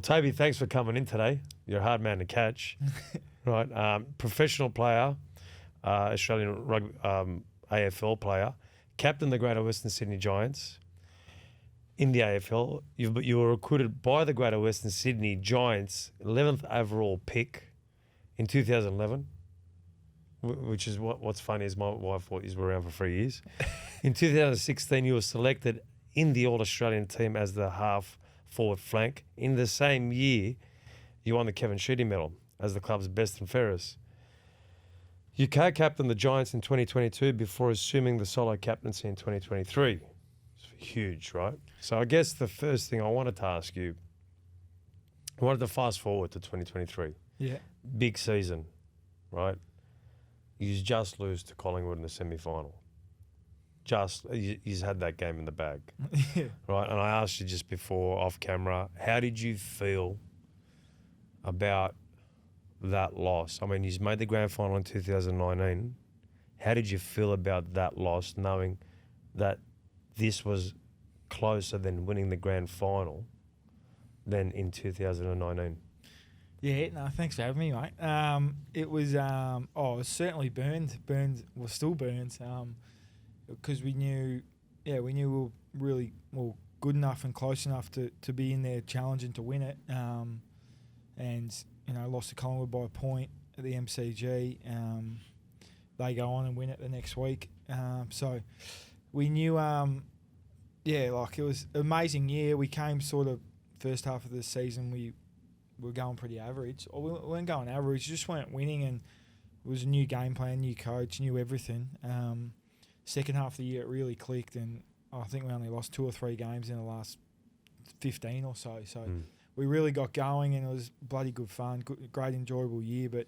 Well, Toby, thanks for coming in today. You're a hard man to catch. Right. Professional player, Australian rugby, AFL player, captain the Greater Western Sydney Giants. In the AFL, you were recruited by the Greater Western Sydney Giants, 11th overall pick in 2011, which is what's funny is my wife thought you were around for 3 years. In 2016, you were selected in the All-Australian team as the half forward flank. In the same year, you won the Kevin Sheedy medal as the club's best and fairest. You co-captained the Giants in 2022 before assuming the solo captaincy in 2023. It's huge, right? So I guess the first thing I wanted to ask you, I wanted to fast forward to 2023. Yeah. Big season, right? You just lose to Collingwood in the semi-final. He's had that game in the bag. Yeah. Right? And I asked you just before, off camera, how did you feel about that loss? I mean, he's made the grand final in 2019. How did you feel about that loss, knowing that this was closer than winning the grand final than in 2019? Yeah, no, thanks for having me, mate. It was, it was certainly burned, was still burned, because we knew we were really good enough and close enough to be in there challenging to win it, and lost to Collingwood by a point at the MCG. They go on and win it the next week, so we knew, it was an amazing year. We came sort of first half of the season, we were going pretty average. Or we weren't going average, just weren't winning, and it was a new game plan, new coach, new everything. Second half of the year, it really clicked, and I think we only lost 2 or 3 games in the last 15 or so. So we really got going, and it was bloody good fun, great, enjoyable year. But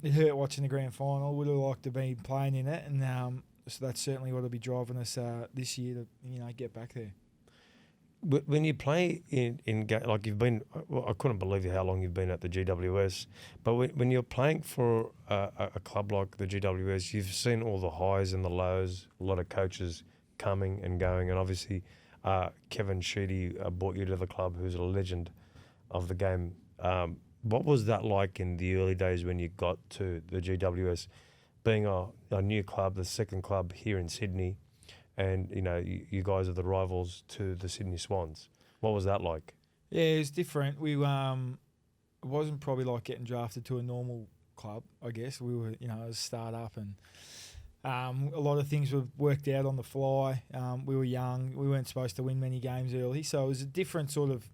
it hurt watching the grand final. Would have liked to be playing in it, and so that's certainly what will be driving us this year to get back there. When you play in like you've been, I couldn't believe how long you've been at the GWS. But when you're playing for a club like the GWS, you've seen all the highs and the lows. A lot of coaches coming and going, and obviously Kevin Sheedy brought you to the club, who's a legend of the game. What was that like in the early days when you got to the GWS, being a new club, the second club here in Sydney? And, you guys are the rivals to the Sydney Swans. What was that like? Yeah, it was different. We it wasn't probably like getting drafted to a normal club, I guess. We were, a start-up, and a lot of things were worked out on the fly. We were young. We weren't supposed to win many games early. So it was a different sort of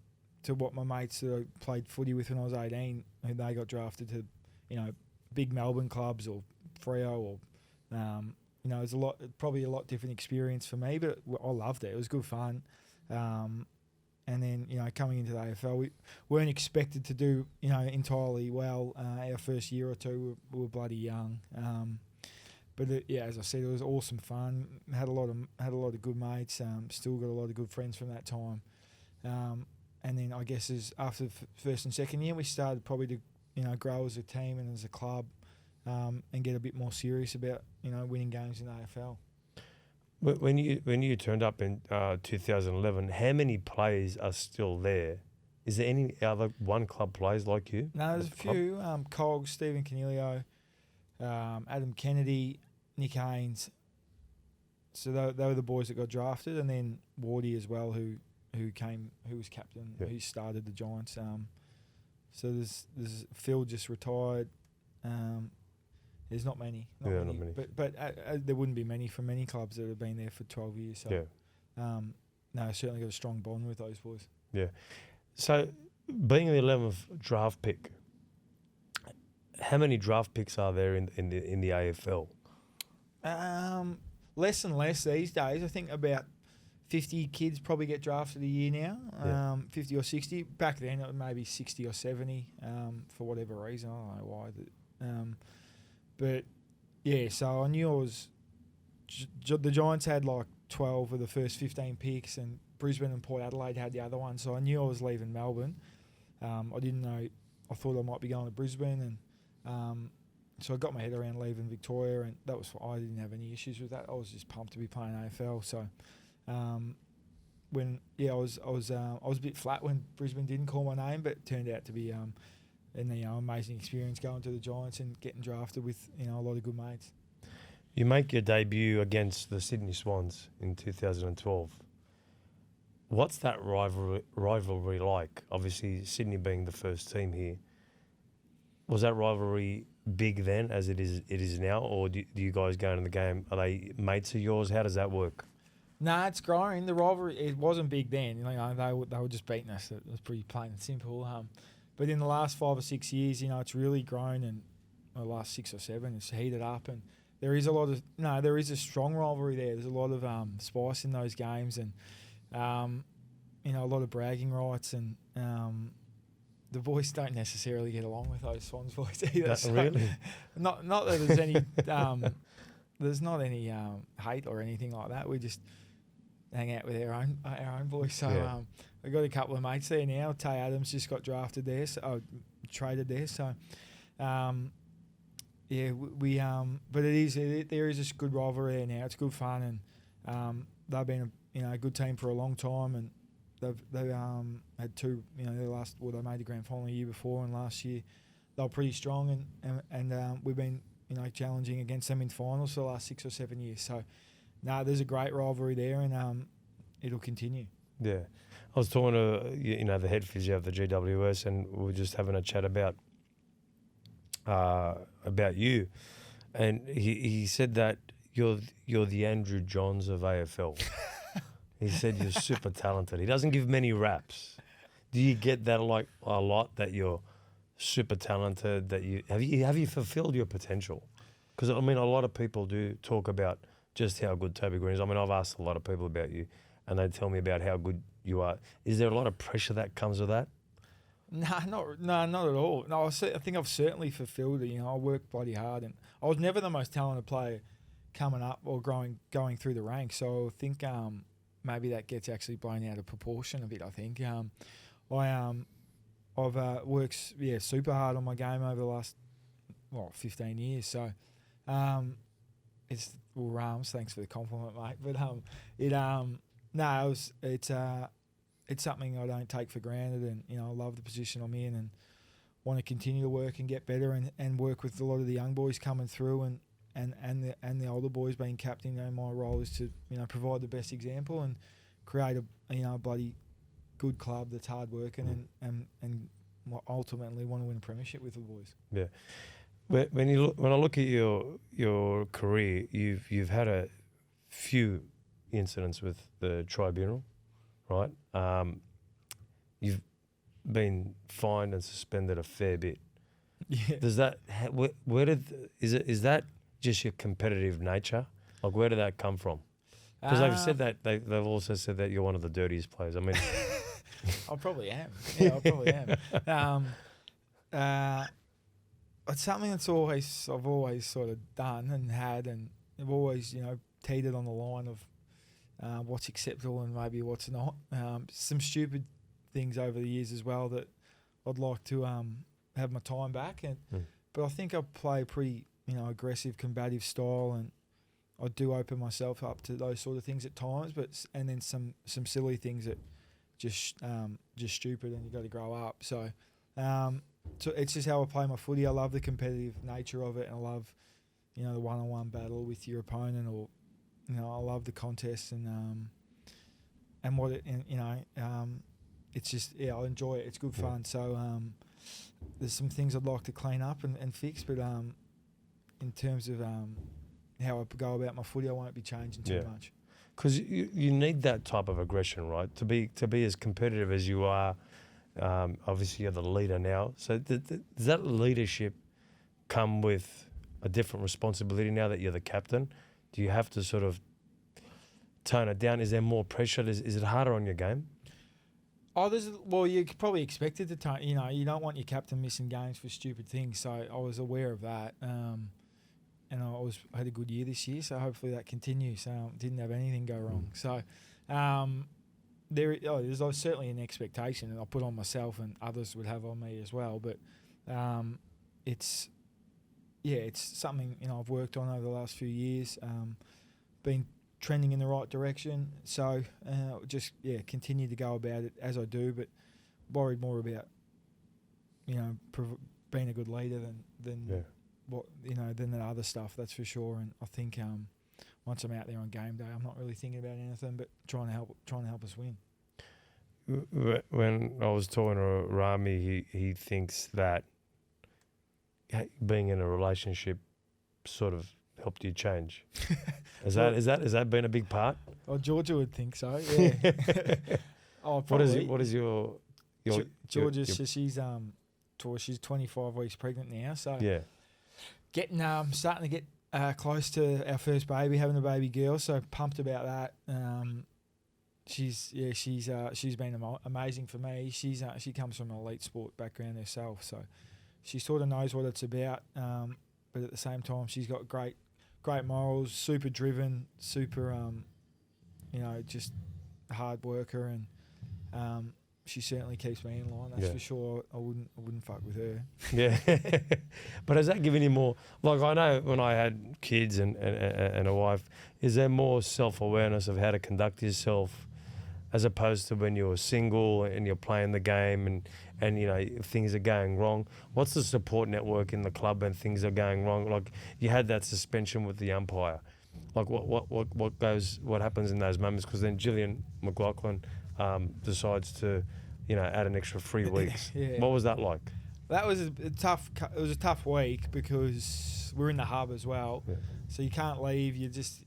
to what my mates that I played footy with when I was 18, who they got drafted to, big Melbourne clubs or Freo or... it was probably a lot different experience for me, but I loved it. It was good fun. And then, coming into the AFL, we weren't expected to do, entirely well. Our first year or two, we were bloody young. But as I said, it was awesome fun. Had a lot of good mates. Still got a lot of good friends from that time. And then I guess after the first and second year, we started probably to, grow as a team and as a club. And get a bit more serious about winning games in the AFL. When you turned up in 2011, how many players are still there? Is there any other one club players like you? No, there's a few. Cogs, Stephen Canelio, Adam Kennedy, Nick Haynes. So they were the boys that got drafted, and then Wardy as well, who was captain, who started the Giants. So there's Phil just retired. There's not many. Not many. But there wouldn't be many from many clubs that have been there for 12 years. So, I certainly got a strong bond with those boys. Yeah. So, being the 11th draft pick, how many draft picks are there in the AFL? Less and less these days. I think about 50 kids probably get drafted a year now, 50 or 60. Back then it was maybe 60 or 70 for whatever reason. I don't know why. But, so I knew the Giants had like 12 of the first 15 picks, and Brisbane and Port Adelaide had the other one. So I knew I was leaving Melbourne. I didn't know. I thought I might be going to Brisbane, and so I got my head around leaving Victoria, and I didn't have any issues with that. I was just pumped to be playing AFL. So, I was a bit flat when Brisbane didn't call my name, but it turned out to be an amazing experience going to the Giants and getting drafted with a lot of good mates. You make your debut against the Sydney Swans in 2012. What's that rivalry like? Obviously, Sydney being the first team here. Was that rivalry big then, as it is now, or do you guys go into the game? Are they mates of yours? How does that work? Nah, it's growing. The rivalry, it wasn't big then. They were just beating us. It was pretty plain and simple. But in the last 5 or 6 years, it's really grown, and the last 6 or 7, it's heated up, and there is a strong rivalry there. There's a lot of spice in those games, and a lot of bragging rights, and the boys don't necessarily get along with those Swans boys either. Really? Not that there's any there's not any hate or anything like that. We just hang out with our own boys. So we've got a couple of mates there now. Tay Adams just got drafted there, traded there. So but there is a good rivalry there now. It's good fun, and they've been a good team for a long time, and they've had 2 they made the grand final the year before, and last year they were pretty strong, and we've been challenging against them in finals for the last 6 or 7 years. So there's a great rivalry there, and it'll continue. Yeah, I was talking to the head physio of the GWS, and we were just having a chat about you, and he said that you're the Andrew Johns of AFL. He said you're super talented. He doesn't give many raps. Do you get that like a lot, that you're super talented, that have you fulfilled your potential? Because a lot of people do talk about just how good Toby Greene is. I've asked a lot of people about you, and they tell me about how good you are. Is there a lot of pressure that comes with that? Not at all. No, I think I've certainly fulfilled it. I worked bloody hard, and I was never the most talented player coming up or going through the ranks. So I think maybe that gets actually blown out of proportion a bit. I think I've worked super hard on my game over the last 15 years. So it's Rams. Thanks for the compliment, mate. But it's something I don't take for granted, and I love the position I'm in, and want to continue to work and get better, and work with a lot of the young boys coming through, and the older boys being captain. My role is to provide the best example and create a bloody good club that's hard working, and ultimately want to win a premiership with the boys. Yeah. When I look at your career, you've had a few incidents with the tribunal, right? You've been fined and suspended a fair bit. Yeah. Does that is that just your competitive nature? Like, where did that come from? Because they've said that they've also said that you're one of the dirtiest players. I probably am. Yeah, I probably am. It's something I've always sort of done and had, and I've always teetered on the line of what's acceptable and maybe what's not. Some stupid things over the years as well that I'd like to have my time back, but I think I play a pretty aggressive, combative style, and I do open myself up to those sort of things at times. And then some silly things that just stupid, and you got to grow up. So it's just how I play my footy. I love the competitive nature of it, and I love the one-on-one battle with your opponent, or I love the contest, and what it it's just I enjoy it. It's good fun. So there's some things I'd like to clean up and fix, but in terms of how I go about my footy, I won't be changing too much. Because you need that type of aggression, right? To be as competitive as you are. Obviously, you're the leader now. So does that leadership come with a different responsibility now that you're the captain? Do you have to sort of tone it down? Is there more pressure? Is it harder on your game? You're probably expected to tone. You don't want your captain missing games for stupid things. So I was aware of that, and I had a good year this year. So hopefully that continues. Didn't have anything go wrong. So there's certainly an expectation that I put on myself, and others would have on me as well. But it's something I've worked on over the last few years. Been trending in the right direction. So just continue to go about it as I do, but worried more about being a good leader than what than the other stuff. That's for sure. And I think once I'm out there on game day, I'm not really thinking about anything but trying to help us win. When I was talking to Rami, he thinks that being in a relationship sort of helped you change. Is that been a big part? Oh, Georgia would think so. Yeah. What is your Georgia? She's 25 weeks pregnant now. So getting starting to get close to our first baby, having a baby girl. So pumped about that. She's been amazing for me. She comes from an elite sport background herself, so she sort of knows what it's about. But at the same time, she's got great morals, super driven, super just a hard worker, and she certainly keeps me in line. That's for sure. I wouldn't fuck with her. Yeah, but has that given you more? Like, I know when I had kids and a wife, is there more self-awareness of how to conduct yourself, as opposed to when you're single and you're playing the game and if things are going wrong? What's the support network in the club when things are going wrong? Like, you had that suspension with the umpire. Like, what happens in those moments? Because then Gillian McLaughlin decides to add an extra 3 weeks. What was that like? That was a tough week because we're in the hub as well, so you can't leave. You're just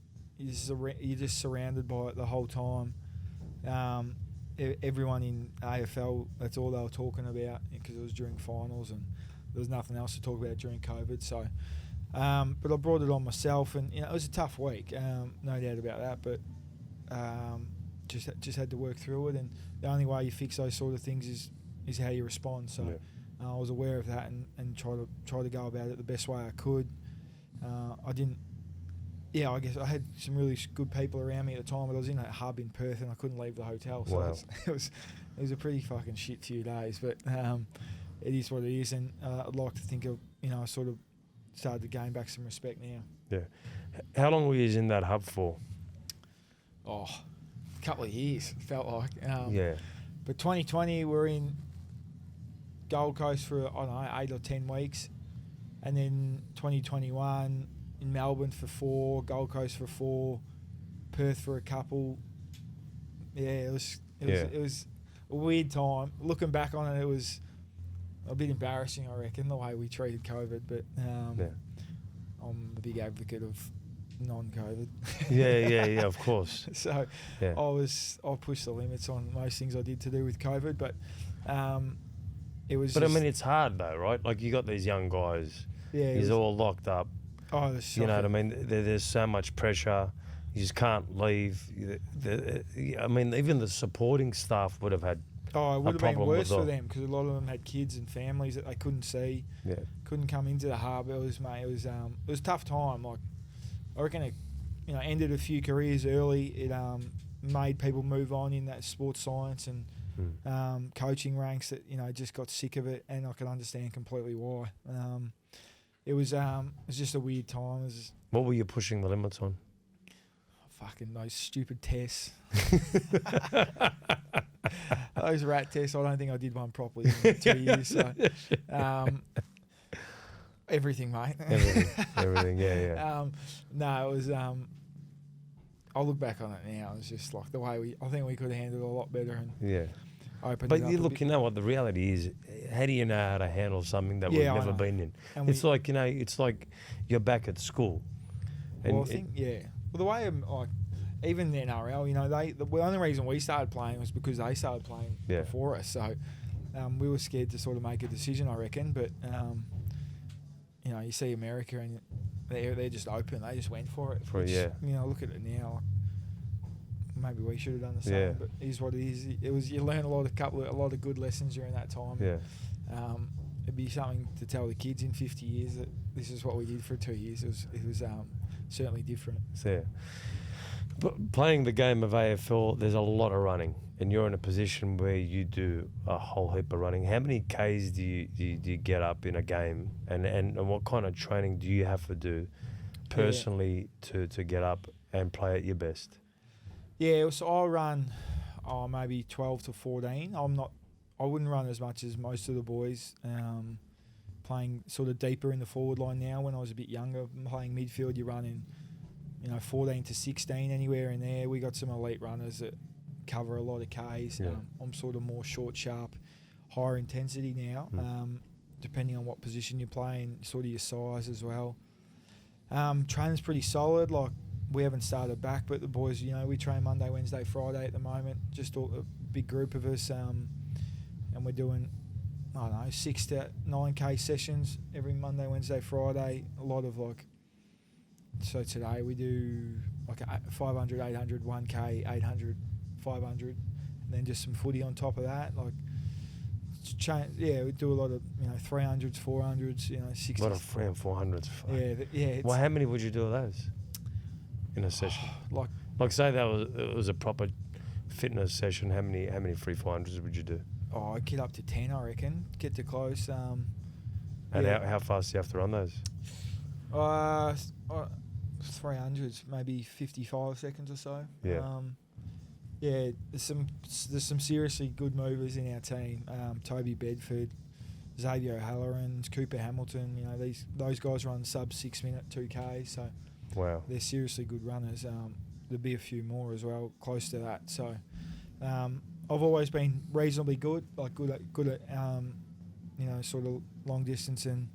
surrounded by it the whole time. Everyone in AFL, that's all they were talking about, because it was during finals and there was nothing else to talk about during COVID. So, but I brought it on myself, and it was a tough week, no doubt about that. But just had to work through it, and the only way you fix those sort of things is how you respond. So I was aware of that and try to go about it the best way I could. I didn't. Yeah, I guess I had some really good people around me at the time, but I was in a hub in Perth and I couldn't leave the hotel. So it was a pretty fucking shit few days, but it is what it is, and I'd like to think of I sort of started to gain back some respect now. Yeah. How long were you in that hub for? Oh, a couple of years, it felt like. But 2020 we're in Gold Coast for 8 or 10 weeks, and then 2021 in Melbourne for 4, Gold Coast for 4, Perth for a couple. Yeah, it was a weird time. Looking back on it, it was a bit embarrassing, I reckon, the way we treated COVID. But I'm a big advocate of non-COVID. yeah, of course. So I pushed the limits on most things I did to do with COVID, but it was. But I mean, it's hard though, right? Like, you got these young guys. Yeah, he's all locked up. Oh, that's shocking. You know what I mean? There's so much pressure. You just can't leave. I mean, even the supporting staff would have had. Oh, it would have been worse for them, because a lot of them had kids and families that they couldn't see. Yeah. Couldn't come into the hub. It was a tough time. Like, I reckon it, ended a few careers early. It made people move on in that sports science and coaching ranks that just got sick of it, and I can understand completely why. It was just a weird time. What were you pushing the limits on? Fucking those stupid tests. Those rat tests, I don't think I did one properly in 2 years. So, everything, mate. Everything, yeah. No, it was. I look back on it now. It's just like the way I think we could have handled it a lot better. And But you know what the reality is. How do you know how to handle something that we've never been in? And it's like you're back at school. Well, I think Well, the way even the NRL, the only reason we started playing was because they started playing before us. So we were scared to sort of make a decision, I reckon. But you see America and they're just open. They just went for it. Look at it now. Maybe we should have done the same, but it is what it is. You learn a lot of good lessons during that time. Yeah. It'd be something to tell the kids in 50 years that this is what we did for 2 years. It was certainly different. Yeah. But playing the game of AFL, there's a lot of running, and you're in a position where you do a whole heap of running. How many Ks do you get up in a game, and what kind of training do you have to do personally to get up and play at your best? Yeah, so I run maybe 12 to 14. I wouldn't run as much as most of the boys. Playing sort of deeper in the forward line now. When I was a bit younger, playing midfield, you're running, 14 to 16, anywhere in there. We got some elite runners that cover a lot of Ks. Yeah. I'm sort of more short, sharp, higher intensity now, depending on what position you're playing, sort of your size as well. Training's pretty solid. Like, we haven't started back, but the boys, we train Monday, Wednesday, Friday at the moment. Just a big group of us, and we're doing, 6 to 9K sessions every Monday, Wednesday, Friday. A lot of so today we do 500, 800, 1K, 800, 500, and then just some footy on top of that. We do a lot of 300s, 400s, 60s. A lot of 3 and 400s. Yeah. Well, how many would you do of those in a session? Like say it was a proper fitness session. How many 3 400s would you do? I'd get up to 10, I reckon. Get to close. And how fast do you have to run those? 300s, maybe 55 seconds or so. Yeah. There's some seriously good movers in our team. Toby Bedford, Xavier O'Halloran, Cooper Hamilton. Those guys run sub 6 minute 2K. So wow, they're seriously good runners. There'll be a few more as well close to that. So I've always been reasonably good at sort of long distance and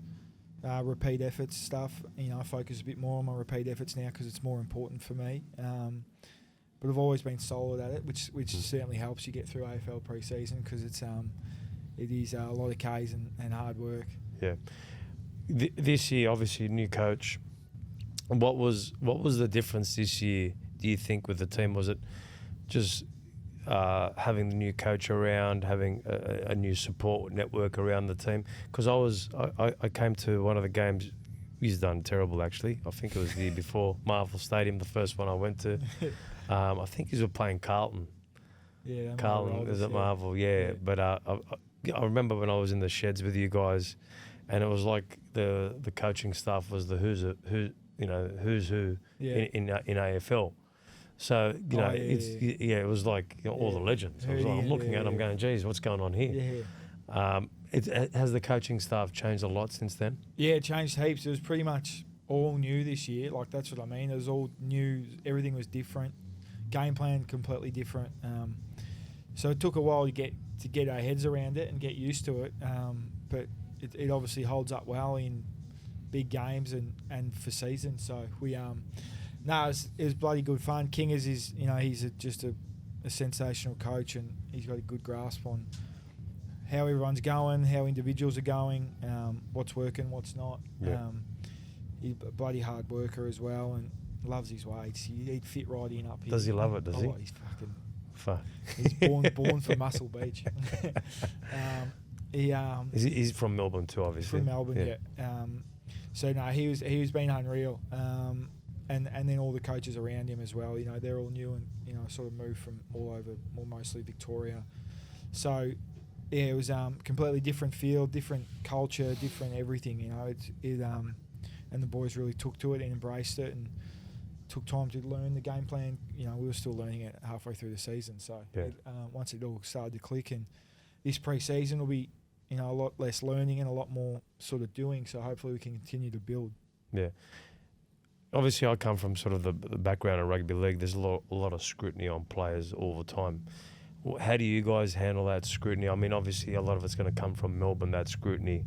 repeat efforts stuff. I focus a bit more on my repeat efforts now because it's more important for me. But I've always been solid at it, which certainly helps you get through AFL pre-season because it is a lot of Ks and hard work. Yeah. This year, obviously, new coach. What was the difference this year, do you think, with the team? Was it just having the new coach around, having a new support network around the team? Because I came to one of the games. He's done terrible, actually. I think it was the year before, Marvel Stadium, the first one I went to. I think he was playing Carlton. Yeah, Carlton is at Marvel, yeah. But I remember when I was in the sheds with you guys, and it was like the coaching staff was the who's who in AFL. So it was like all the legends. I'm looking at it, I'm going, geez, what's going on here? Yeah. Has the coaching staff changed a lot since then? Yeah, it changed heaps. It was pretty much all new this year. Like, that's what I mean. It was all new. Everything was different. Game plan completely different. So it took a while to get our heads around it and get used to it. But it obviously holds up well in big games and for seasons. So we it was bloody good fun. King he's just a sensational coach, and he's got a good grasp on how everyone's going, how individuals are going, what's working, what's not. Yeah. He's a bloody hard worker as well, and loves his weights. He'd fit right in up here. Does he love it? Does he? He's fucking. Fuck. He's born for Muscle Beach. He's from Melbourne too, obviously. From Melbourne, yeah. So no, he was been unreal. And then all the coaches around him as well. They're all new and sort of moved from all over, more mostly Victoria. So yeah, it was completely different field, different culture, different everything. And the boys really took to it and embraced it and took time to learn the game plan. We were still learning it halfway through the season. So once it all started to click, and this pre-season will be a lot less learning and a lot more sort of doing. So hopefully we can continue to build. Yeah. Obviously, I come from sort of the background of rugby league. There's a lot of scrutiny on players all the time. How do you guys handle that scrutiny? I mean, obviously, a lot of it's going to come from Melbourne, that scrutiny.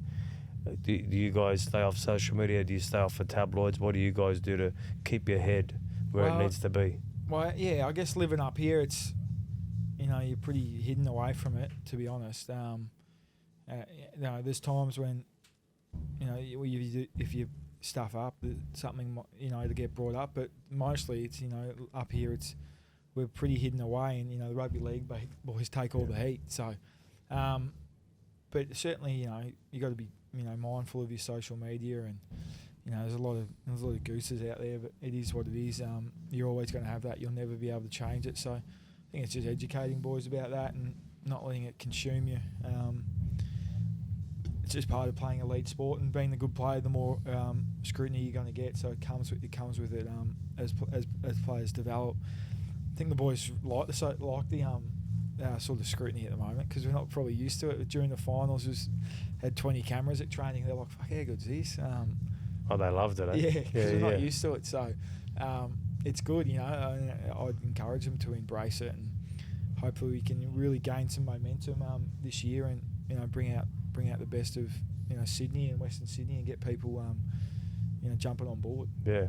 Do you guys stay off social media? Do you stay off the tabloids? What do you guys do to keep your head where it needs to be? Well, yeah, I guess living up here, it's, you're pretty hidden away from it, to be honest. There's times when, if you stuff up, something, to get brought up, but mostly it's, up here we're pretty hidden away, and, the rugby league boys take all the heat. So, but certainly, you got to be, mindful of your social media, and, there's a lot of gooses out there, but it is what it is. You're always going to have that. You'll never be able to change it. So I think it's just educating boys about that and not letting it consume you. It's just part of playing elite sport and being the good player. The more scrutiny you're going to get, so it comes with it as players develop. I think the boys like the sort of scrutiny at the moment because we're not probably used to it. During the finals, we had 20 cameras at training. They're like, "Fuck, how good's this?" Oh, they loved it. Eh? Yeah, because we're not used to it. So it's good, you know. I'd encourage them to embrace it, and hopefully we can really gain some momentum this year, and bring out the best of Sydney and Western Sydney, and get people jumping on board. Yeah,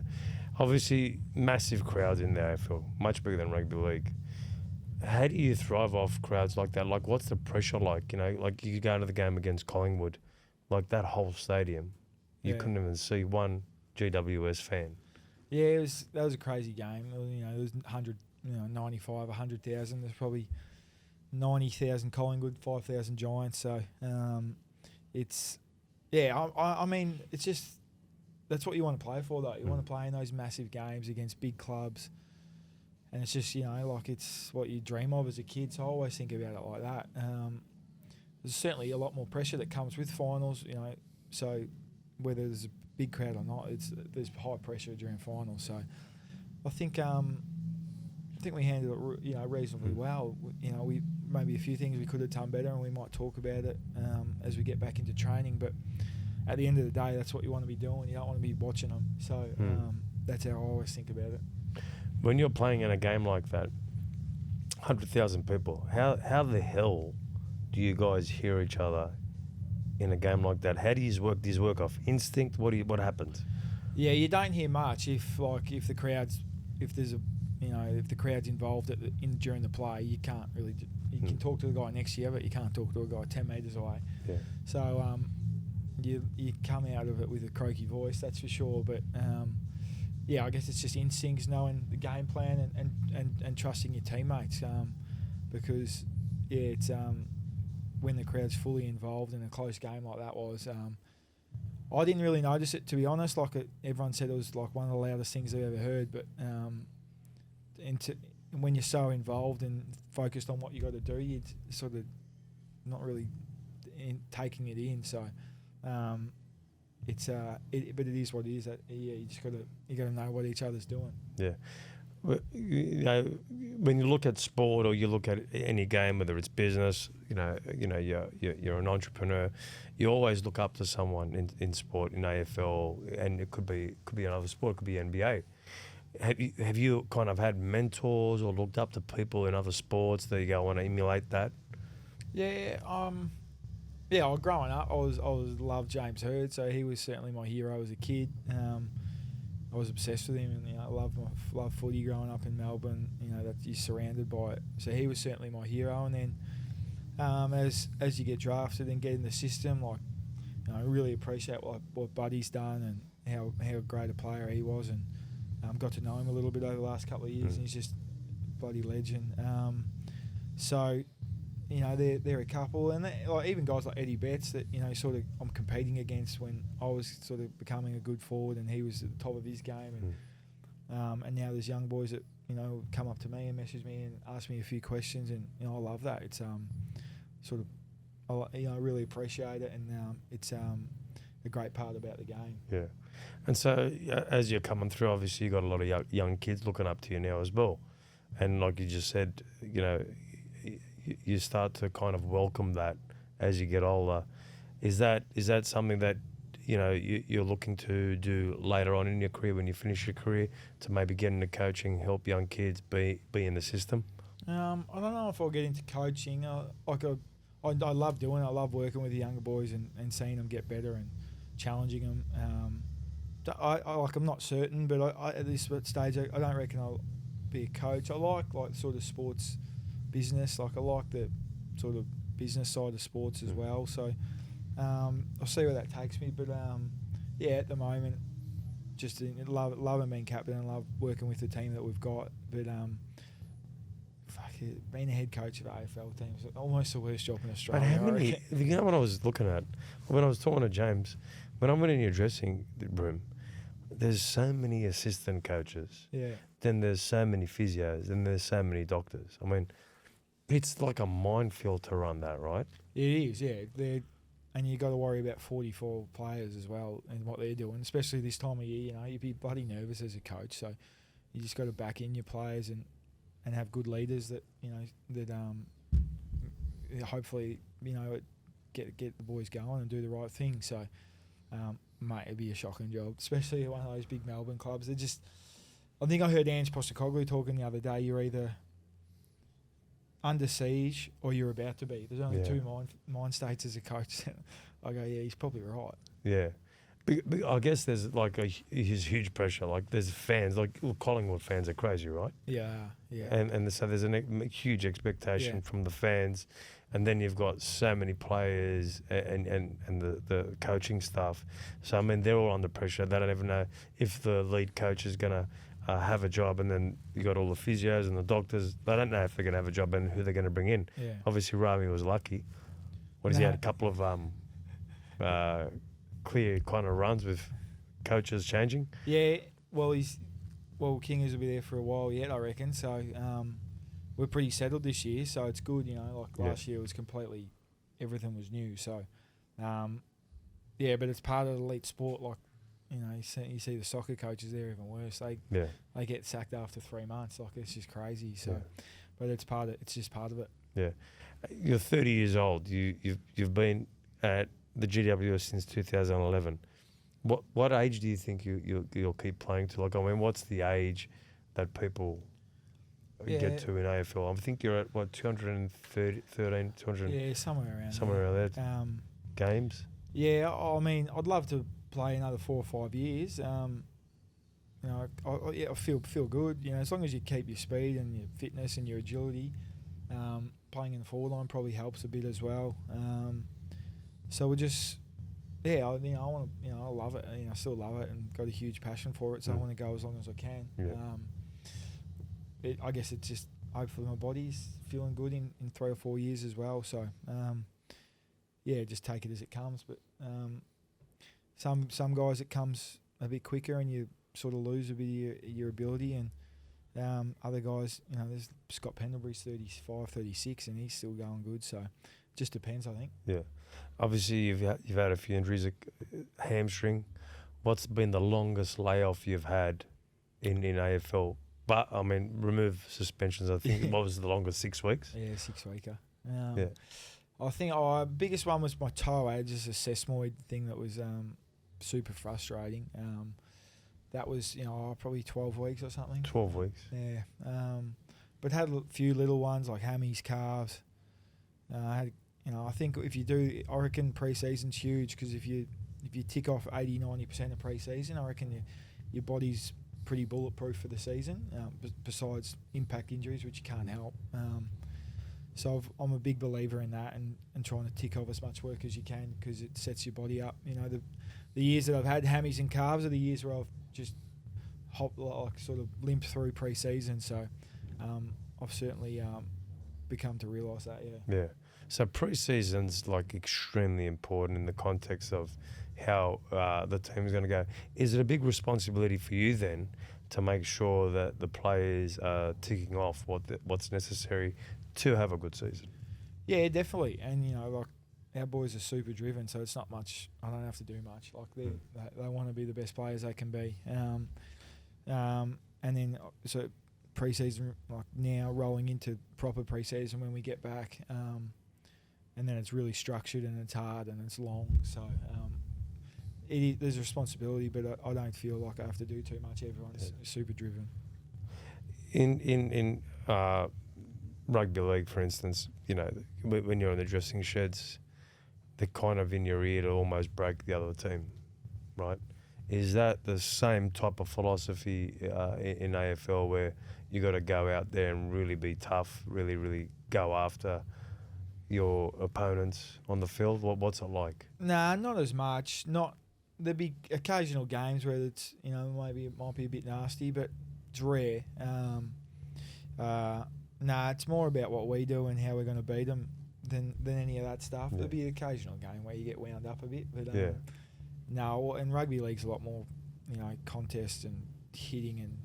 obviously massive crowds in the AFL, much bigger than rugby league. How do you thrive off crowds like that? Like, what's the pressure like? Like you go to the game against Collingwood, like that whole stadium, you couldn't even see one GWS fan. Yeah, that was a crazy game. There was 95, 100,000. There's probably 90,000 Collingwood, 5,000 Giants. So it's I mean, it's just that's what you want to play for, though. You want to play in those massive games against big clubs. And it's just, like it's what you dream of as a kid. So I always think about it like that. There's certainly a lot more pressure that comes with finals, So whether there's a big crowd or not, there's high pressure during finals. So I think we handled it, reasonably well. We maybe a few things we could have done better, and we might talk about it as we get back into training. But at the end of the day, that's what you want to be doing. You don't want to be watching them. So that's how I always think about it. When you're playing in a game like that, 100,000 people, how the hell do you guys hear each other in a game like that? How do you work these work off? Instinct? What happens? Yeah, you don't hear much if the crowd's involved during the play. You can't really. You can talk to the guy next to you, but you can't talk to a guy 10 metres away. Yeah. So you come out of it with a croaky voice, that's for sure. But I guess it's just instincts, knowing the game plan and trusting your teammates. Because it's when the crowd's fully involved in a close game like that was. I didn't really notice it, to be honest. Everyone said it was like one of the loudest things I've ever heard. But when you're so involved and focused on what you got to do, you're sort of not really taking it in. So but it is what it is. You just gotta know what each other's doing. Yeah. When you look at sport or you look at any game, whether it's business, you're an entrepreneur, you always look up to someone in sport, in AFL, and it could be another sport, it could be NBA. Have you kind of had mentors or looked up to people in other sports that you go, I want to emulate that? Yeah. Growing up, I loved James Hird, so he was certainly my hero as a kid. I was obsessed with him, and I loved footy growing up in Melbourne. That you're surrounded by it. So he was certainly my hero. And then as you get drafted and get in the system, I really appreciate what Buddy's done and how great a player he was, and got to know him a little bit over the last couple of years, and he's just a bloody legend. So. They're a couple, and even guys like Eddie Betts that sort of I'm competing against when I was sort of becoming a good forward, and he was at the top of his game, and now there's young boys that come up to me and message me and ask me a few questions, and I love that. It's sort of I really appreciate it, and it's a great part about the game. Yeah, and so as you're coming through, obviously you got a lot of young kids looking up to you now as well, and like you just said, you start to kind of welcome that as you get older. Is that something that you're looking to do later on in your career when you finish your career, to maybe get into coaching, help young kids be in the system? I don't know if I'll get into coaching. I love doing it. I love working with the younger boys and seeing them get better and challenging them. I'm not certain, but at this stage I don't reckon I'll be a coach. I like sort of sports business. I like the sort of business side of sports as well. So I'll see where that takes me. But at the moment, just love being captain and love working with the team that we've got. But being a head coach of AFL teams is almost the worst job in Australia. But how many? What I was looking at when I was talking to James, when I went in your dressing room, there's so many assistant coaches. Yeah. Then there's so many physios. Then there's so many doctors. I mean, it's like a minefield to run that, right? It is, yeah. and you got to worry about 44 players as well and what they're doing, especially this time of year. You know, you'd be bloody nervous as a coach, so you just got to back in your players and have good leaders that hopefully get the boys going and do the right thing. So, mate, it'd be a shocking job, especially at one of those big Melbourne clubs. I think I heard Ange Postecoglou talking the other day. You're either under siege or you're about to be. There's only two mind states as a coach. I go, yeah, he's probably right. Yeah. But I guess there's like huge pressure. Like there's fans, like Collingwood fans are crazy, right? Yeah, yeah. And so there's a huge expectation from the fans, and then you've got so many players and the coaching staff. So I mean, they're all under pressure. They don't even know if the lead coach is gonna have a job, and then you got all the physios and the doctors. They don't know if they're gonna have a job and who they're gonna bring in. Yeah. Obviously, Rami was lucky. He had a couple of clear kind of runs with coaches changing. Yeah, well, Kingers will be there for a while yet, I reckon. So we're pretty settled this year, so it's good. You know, like last year was completely everything was new. So but it's part of the elite sport. Like you see the soccer coaches there even worse. They get sacked after 3 months. Like it's just crazy. So, but it's just part of it. Yeah, you're 30 years old. You've been at the GWS since 2011. What age do you think you'll keep playing to? Like, I mean, what's the age that people get to in AFL? I think you're at, 213, 200... Yeah, somewhere around there. Games? Yeah, I mean, I'd love to play another 4 or 5 years. I feel good. You know, as long as you keep your speed and your fitness and your agility, playing in the forward line probably helps a bit as well. So we're just, I want to, I love it. I still love it and got a huge passion for it. So I want to go as long as I can. I guess it's just hopefully my body's feeling good in 3 or 4 years as well. So just take it as it comes. But some guys it comes a bit quicker and you sort of lose a bit of your ability, and other guys, there's Scott Pendlebury's 35, 36, and he's still going good. So just depends, I think. Yeah. Obviously, you've had a few injuries, hamstring. What's been the longest layoff you've had in AFL? But, I mean, remove suspensions, I think. What was the longest, 6 weeks? Yeah, 6-weeker. I think our biggest one was my toe. I had just a sesamoid thing that was super frustrating. That was, probably 12 weeks or something. 12 weeks. Yeah. But had a few little ones like hammies, calves. I think I reckon pre-season's huge, because if you tick off 80-90% of pre-season, I reckon your body's pretty bulletproof for the season, besides impact injuries, which you can't help. So I'm a big believer in that, and trying to tick off as much work as you can, because it sets your body up. The years that I've had hammies and calves are the years where I've just sort of limped through pre-season. So I've certainly become to realise that. Yeah. So pre-season's extremely important in the context of how the team's going to go. Is it a big responsibility for you then to make sure that the players are ticking off what's necessary to have a good season? Yeah, definitely. And our boys are super driven, so it's not much. I don't have to do much. They want to be the best players they can be. And then so pre-season, now rolling into proper pre-season when we get back. And then it's really structured and it's hard and it's long. So there's a responsibility, but I don't feel like I have to do too much. Everyone's super driven. In rugby league, for instance, when you're in the dressing sheds, they're kind of in your ear to almost break the other team, right? Is that the same type of philosophy in AFL, where you got to go out there and really be tough, really, really go after your opponents on the field? What's it like? Nah, not as much. There'd be occasional games where it's maybe it might be a bit nasty, but it's rare. It's more about what we do and how we're going to beat them than any of that stuff. There'll be an occasional game where you get wound up a bit, but no. And rugby league's a lot more contest and hitting and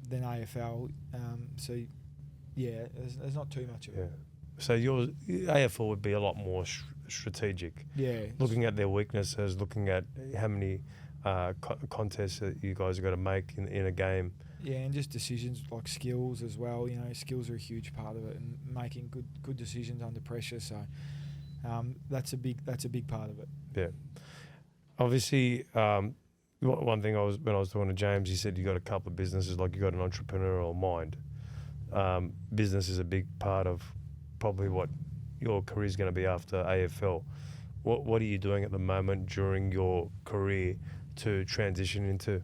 than AFL. There's not too much of it. So your AFL would be a lot more strategic. Yeah. Looking at their weaknesses, looking at how many contests that you guys have got to make in a game. Yeah, and just decisions like skills as well. You know, skills are a huge part of it, and making good decisions under pressure. So that's a big part of it. Yeah. Obviously, one thing when I was talking to James, he said you got a couple of businesses, like you got an entrepreneurial mind. Business is a big part of probably what your career is going to be after AFL. What are you doing at the moment during your career to transition into?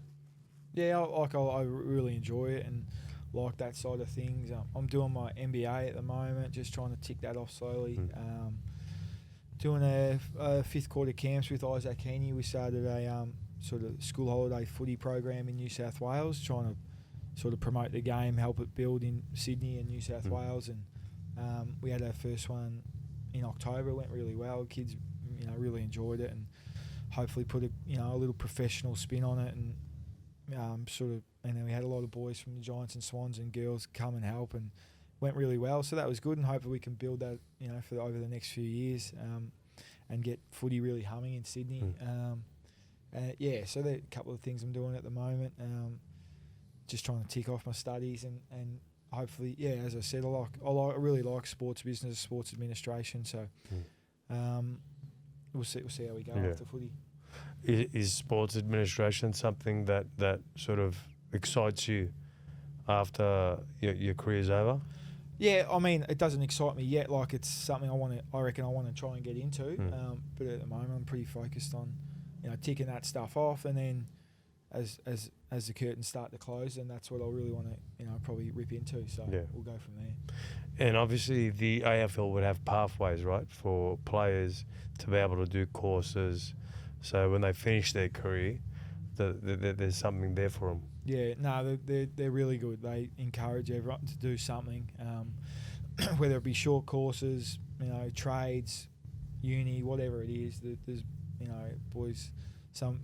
Yeah, I really enjoy it and like that side of things. I'm doing my MBA at the moment, just trying to tick that off slowly. Doing a 5th quarter camps with Isaac Heaney. We started a sort of school holiday footy program in New South Wales, trying to sort of promote the game, help it build in Sydney and New South Wales. And we had our first one in October. It went really well. Kids, really enjoyed it, and hopefully put a little professional spin on it. And and then we had a lot of boys from the Giants and Swans and girls come and help, and went really well. So that was good, and hopefully we can build that, for over the next few years, and get footy really humming in Sydney. So there are a couple of things I'm doing at the moment. Just trying to tick off my studies and hopefully, as I said, I really like sports business, sports administration. So we'll see how we go after footy. Is sports administration something that sort of excites you after your career's over? Yeah, I mean, it doesn't excite me yet. Like, it's something I reckon I want to try and get into. But at the moment, I'm pretty focused on, ticking that stuff off, and then as the curtains start to close, and that's what I really want to, probably rip into. So we'll go from there. And obviously, the AFL would have pathways, right, for players to be able to do courses. So when they finish their career, there's something there for them. Yeah, no, they're really good. They encourage everyone to do something, whether it be short courses, trades, uni, whatever it is. There's, boys, some,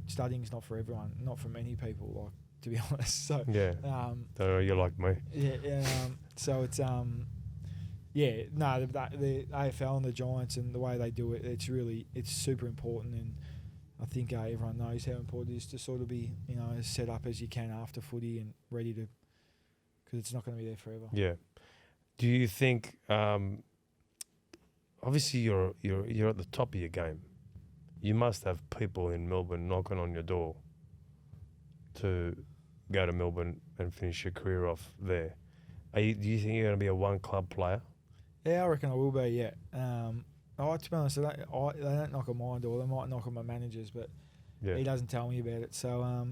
studying's not for everyone, not for many people, like, to be honest. So you're like me. So it's the AFL and the Giants and the way they do it, it's super important, and I think everyone knows how important it is to sort of be, as set up as you can after footy and ready to, because it's not going to be there forever. Yeah. Do you think, obviously you're at the top of your game. You must have people in Melbourne knocking on your door to go to Melbourne and finish your career off there. Do you think you're going to be a one club player? Yeah, I reckon I will be, yeah. To be honest, they don't knock on my door. They might knock on my manager's, but he doesn't tell me about it. So,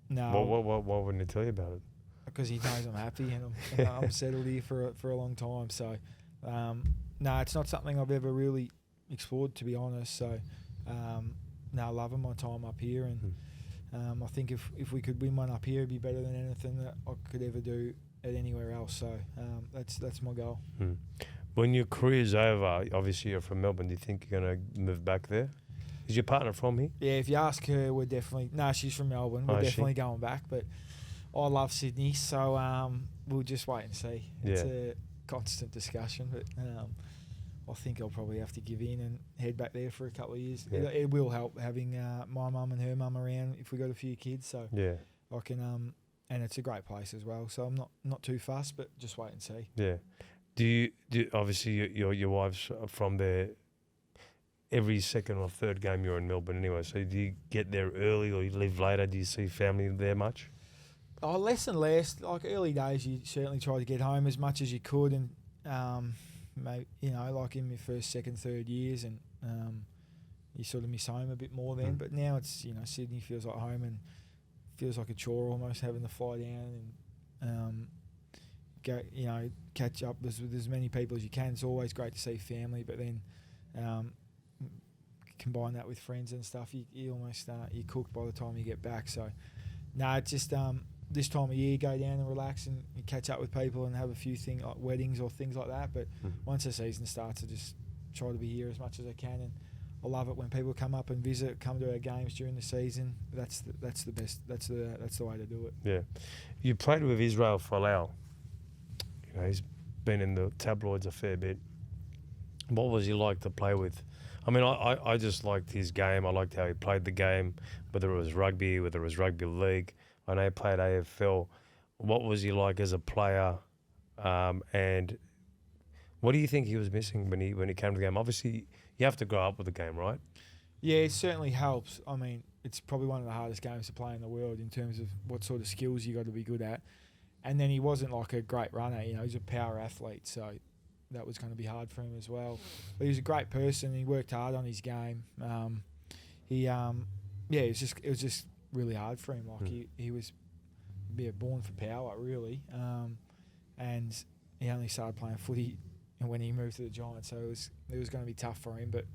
no. Why wouldn't he tell you about it? Because he knows I'm happy and I'm settled here for a long time. So, no, it's not something I've ever really explored, to be honest. So, no, loving my time up here. And I think if we could win one up here, it'd be better than anything that I could ever do at anywhere else. So, that's my goal. When your career's over, obviously you're from Melbourne, do you think you're going to move back there? Is your partner from here? Yeah, if you ask her, we're definitely... No, she's from Melbourne. We're definitely going back, but I love Sydney, so we'll just wait and see. It's a constant discussion, but I think I'll probably have to give in and head back there for a couple of years. Yeah. It will help having my mum and her mum around if we got a few kids, so I can... and it's a great place as well, so I'm not too fussed, but just wait and see. Yeah. Do you obviously your wife's from there? Every second or third game you're in Melbourne anyway. So do you get there early or you leave later? Do you see family there much? Oh, less and less. Like early days, you certainly try to get home as much as you could, and maybe, like in my first, second, third years, and you sort of miss home a bit more then. But now it's Sydney feels like home and feels like a chore almost having to fly down and go, catch up with as many people as you can. It's always great to see family, but then combine that with friends and stuff, you almost you're cooked by the time you get back. So it's just this time of year, go down and relax and you catch up with people and have a few things like weddings or things like that. But once the season starts, I just try to be here as much as I can, and I love it when people come up and visit, come to our games during the season. That's the best. That's the way to do it. Yeah, you played with Israel Folau. He's been in the tabloids a fair bit. What was he like to play with? I mean, I just liked his game. I liked how he played the game, whether it was rugby, whether it was rugby league. I know he played AFL. What was he like as a player? And what do you think he was missing when he came to the game? Obviously, you have to grow up with the game, right? Yeah, it certainly helps. I mean, it's probably one of the hardest games to play in the world in terms of what sort of skills you got to be good at. And then he wasn't like a great runner. He's a power athlete, so that was going to be hard for him as well. But he was a great person. He worked hard on his game. It was just really hard for him. Like he was born for power, really. And he only started playing footy when he moved to the Giants, so it was going to be tough for him. But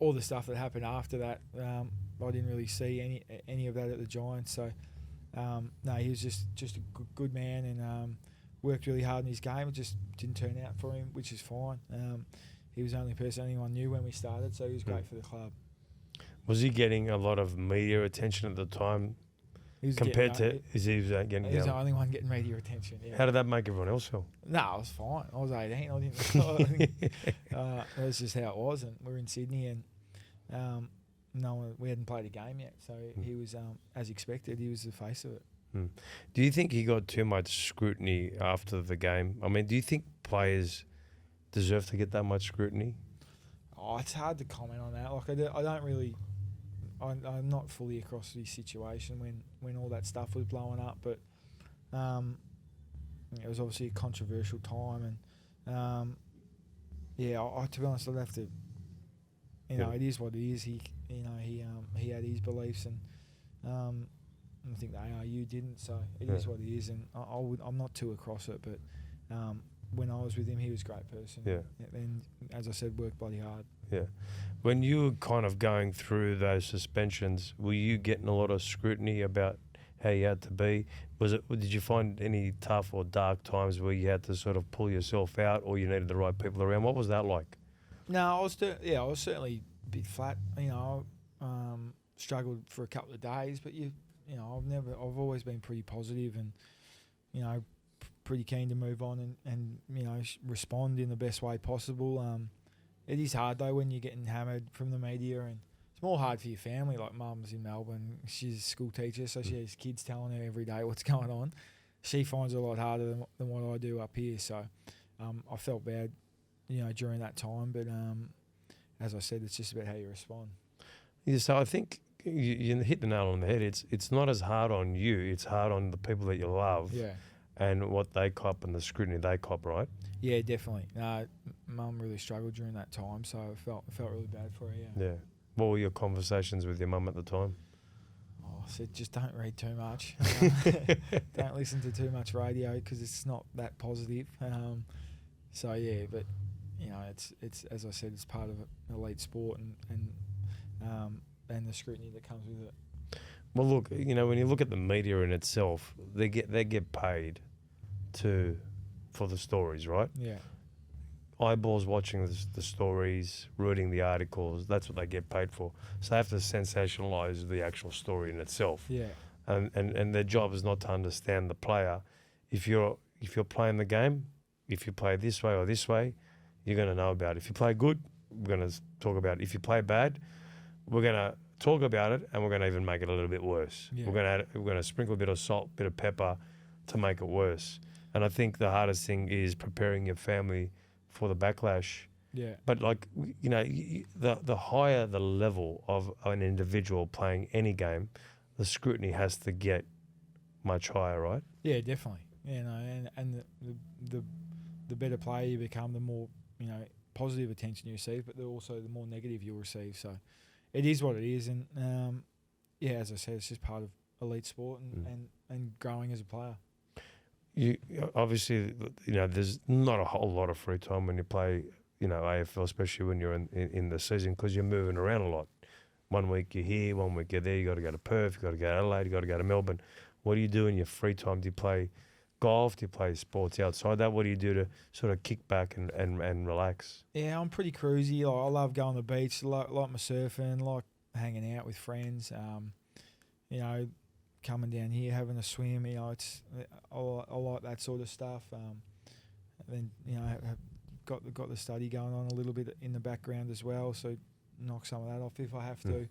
all the stuff that happened after that, I didn't really see any of that at the Giants. So no, he was just a good man and worked really hard in his game. It just didn't turn out for him, which is fine. He was the only person anyone knew when we started, so he was great for the club. Was he getting a lot of media attention at the time compared to? He was getting? He was the only one getting media attention. Yeah. How did that make everyone else feel? No, I was fine. I was 18. I didn't. That's just how it was, and we're in Sydney, and we hadn't played a game yet, so he was, as expected, he was the face of it. Do you think he got too much scrutiny after the game? I mean, do you think players deserve to get that much scrutiny? Oh, it's hard to comment on that. Like I don't really. I'm not fully across the situation when all that stuff was blowing up, but it was obviously a controversial time, and to be honest, I'd have to. It is what it is. He had his beliefs, and I think the ARU didn't, so it is what it is, and I'm not too across it, but when I was with him, he was a great person. Yeah. And as I said, worked bloody hard. Yeah. When you were kind of going through those suspensions, were you getting a lot of scrutiny about how you had to be? Did you find any tough or dark times where you had to sort of pull yourself out, or you needed the right people around? What was that like? No, I was certainly a bit flat. Struggled for a couple of days, but I've always been pretty positive and pretty keen to move on and respond in the best way possible. It is hard though when you're getting hammered from the media, and it's more hard for your family. Like mum's in Melbourne, she's a school teacher, so she has kids telling her every day what's going on. She finds it a lot harder than what I do up here. So I felt bad, during that time. But as I said, it's just about how you respond. Yeah, so I think you hit the nail on the head. It's not as hard on you. It's hard on the people that you love. Yeah. And what they cop and the scrutiny they cop, right? Yeah, definitely. Mum really struggled during that time, so I felt really bad for her. Yeah. What were your conversations with your mum at the time? Oh, I said just don't read too much. Don't listen to too much radio because it's not that positive. So yeah, but it's as I said, it's part of elite sport and the scrutiny that comes with it. Well, look, when you look at the media in itself, they get paid for the stories, right? Yeah. Eyeballs watching the stories, reading the articles, that's what they get paid for. So they have to sensationalise the actual story in itself. Yeah. And their job is not to understand the player. If you're playing the game, if you play this way or this way, you're going to know about it. If you play good, we're going to talk about it. If you play bad, we're going to talk about it, and we're going to even make it a little bit worse. Yeah. We're going to sprinkle a bit of salt, bit of pepper to make it worse. And I think the hardest thing is preparing your family for the backlash. Yeah. But the higher the level of an individual playing any game, the scrutiny has to get much higher, right? Yeah, definitely. And the better player you become, the more positive attention you receive, but also the more negative you'll receive. So it is what it is, and as I said, it's just part of elite sport and growing as a player. You obviously, there's not a whole lot of free time when you play, AFL, especially when you're in the season, because you're moving around a lot. 1 week you're here, 1 week you're there. You got to go to Perth, you got to go to Adelaide, you got to go to Melbourne. What do you do in your free time? Do you play golf? Do you play sports outside that? What do you do to sort of kick back and relax? Yeah, I'm pretty cruisy. I love going to the beach, like my surfing, like hanging out with friends. Coming down here, having a swim. I like that sort of stuff. Then got the study going on a little bit in the background as well, so knock some of that off if I have to.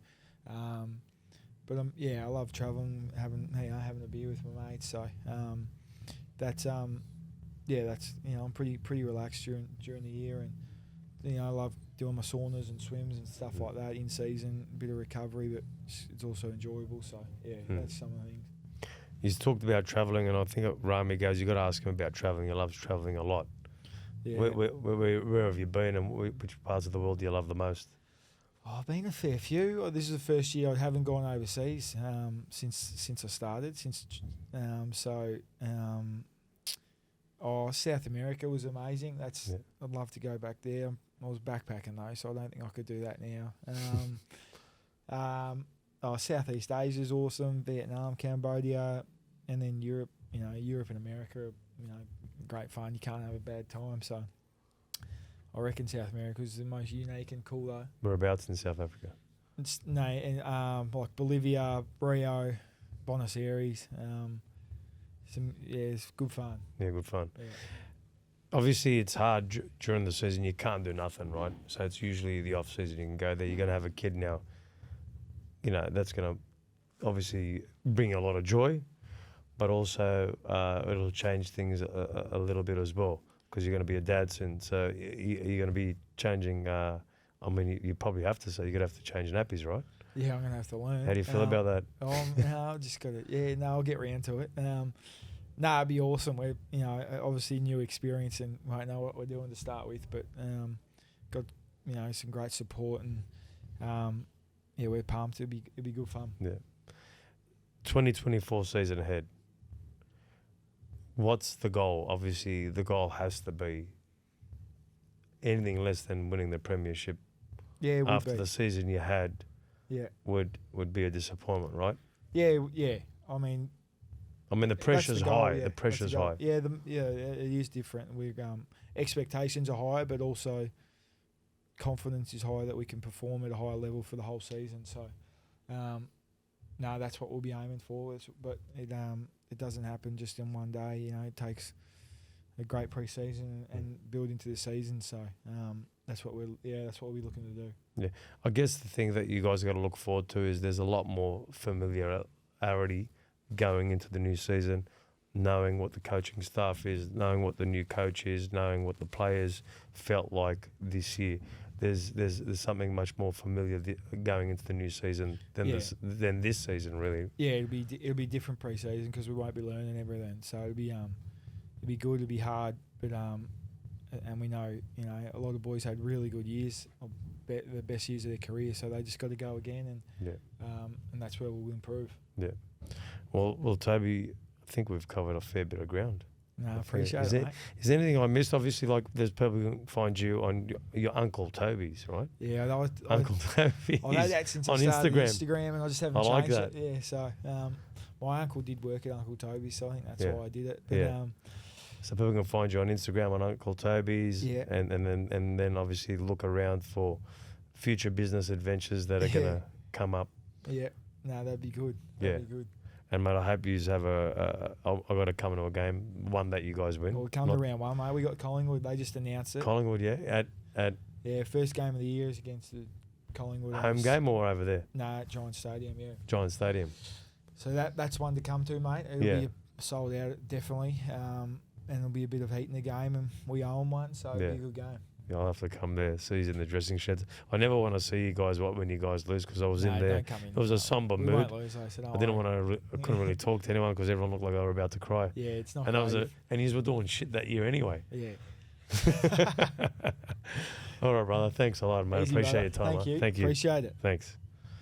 But I love traveling, having a beer with my mates. So that's I'm pretty relaxed during the year, and I love doing my saunas and swims and stuff like that in season. A bit of recovery, but it's also enjoyable. So that's some of the things. He's talked about travelling, and I think Rami goes, you got to ask him about travelling. He loves travelling a lot. Yeah. Where have you been, and which parts of the world do you love the most? I've been a fair few. This is the first year I haven't gone overseas since I started. South America was amazing. I'd love to go back there. I was backpacking though, so I don't think I could do that now. Southeast Asia is awesome. Vietnam, Cambodia, and then Europe. Europe and America. Great fun. You can't have a bad time. So I reckon South America is the most unique and cool though. Whereabouts in South Africa? Like Bolivia, Rio, Buenos Aires. It's good fun. Yeah, good fun. Yeah. Obviously, it's hard during the season. You can't do nothing, right? So it's usually the off season. You can go there. You're going to have a kid now. That's going to obviously bring a lot of joy, but also it'll change things a little bit as well, because you're going to be a dad soon. So you're going to be changing. You probably have to. So you're going to have to change nappies, right? Yeah, I'm going to have to learn. How do you feel about that? I've just got to. I'll get round to it. It'd be awesome. We're obviously new experience and won't know what we're doing to start with, but got some great support and we're pumped. It'd be good fun. Yeah. 2024 season ahead. What's the goal? Obviously, the goal has to be anything less than winning the premiership. Yeah, it would after be. The season you had. Yeah. Would be a disappointment, right? Yeah. I mean, the pressure's high. Yeah. The pressure's high. Yeah, it is different. Expectations are high, but also confidence is high that we can perform at a higher level for the whole season. So, that's what we'll be aiming for. But it doesn't happen just in one day. It takes a great pre-season and build into the season. So that's what we'll be looking to do. Yeah, I guess the thing that you guys got to look forward to is there's a lot more familiarity going into the new season, knowing what the coaching staff is, knowing what the new coach is, knowing what the players felt like this year. There's something much more familiar going into the new season than this season, really. Yeah, it'll be different pre-season because we won't be learning everything. So it'll be good, it'll be hard, but and we know a lot of boys had really good years, the best years of their career. So they just got to go again, and that's where we'll improve. Yeah. Well, Toby, I think we've covered a fair bit of ground. No, I appreciate it, mate. Is there anything I missed? Obviously, like there's people who can find you on your Uncle Toby's, right? Yeah, Uncle Toby's. I know that since I started Instagram, and I just haven't changed it. Yeah, so my uncle did work at Uncle Toby's, so I think that's why I did it. But, so people can find you on Instagram on Uncle Toby's, and then obviously look around for future business adventures that are gonna come up. Yeah, that'd be good. That'd be good. And mate, I hope you have I got to come into a game, one that you guys win. Well, we come to round one, mate. We got Collingwood. They just announced it. Collingwood, yeah, at first game of the year is against the Collingwood. Home game or over there? No, at Giant Stadium. Yeah. Giant Stadium. So that's one to come to, mate. It'll be sold out definitely, and there'll be a bit of heat in the game, and we own one, so it'll be a good game. Yeah, I'll have to come there. See you in the dressing sheds. I never want to see you guys when you guys lose because I was in there. It was a somber mood. Won't lose, I didn't want to. I couldn't really talk to anyone because everyone looked like they were about to cry. Yeah, it's not. And you were doing shit that year anyway. Yeah. All right, brother. Thanks a lot, mate. Easy, appreciate brother. your time. Thank you. Thank you. Appreciate it. Thanks.